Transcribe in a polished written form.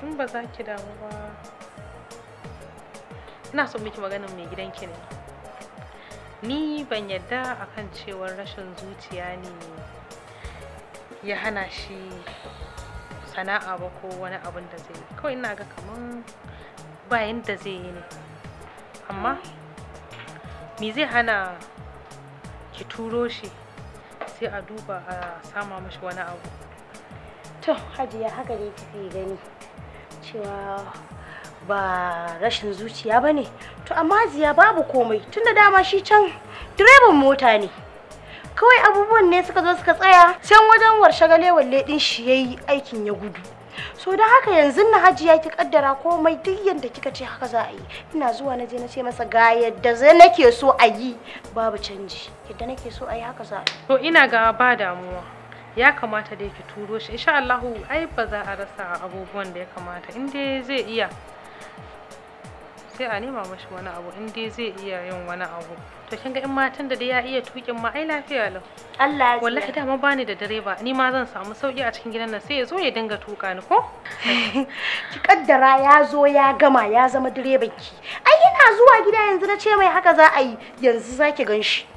in ba za ki damu ba ina so miki maganin mai gidanki ne. Ni ban yadda akan cewar rashin zuciya ne ya hana shi sana'a ba ko wani abin da zai yi. Kawai ina ga kaman ba yanda zai yi ne. Amma me zai hana ki turo shi sai a duba a sama mashi wani abu. To Hajiya haka dai kike gani cewa ba rashin zuciya ba ne. To amma Hajiya babu komai tunda dama shi can direban mota ne. Kawai abubuwan ne suka zo suka tsaya can wajen warshagale walle din shi yayi aikin ya gudu. So da haka yanzu na Hajiya ki kaddara komai duk yanda kika ce haka za a yi. Ina zuwa na je na ce masa ga yadda zai nake so a yi babu canji. Yadda nake so a yi haka za a yi. To ina ga ba damuwa. Ya kamata dai ki turo shi. Insha Allah ai ba za a rasa abubuwan da ya kamata. In dai zai iya sai a nema mashi wani abu in dai zai iya yin wani abu. To kin ga in matan da dai ya iya tukin ma ai lafiya lau. Allah ya wallahi dama bani da direba ni ma zan samu sauki a cikin gidan nan sai ya zo ya dinga tuka ni ko. Ki kaddara ya zo ya gama ya zama direban ki. Ai ina zuwa gida yanzu na ce mai haka za a yi yanzu zaki ganshi.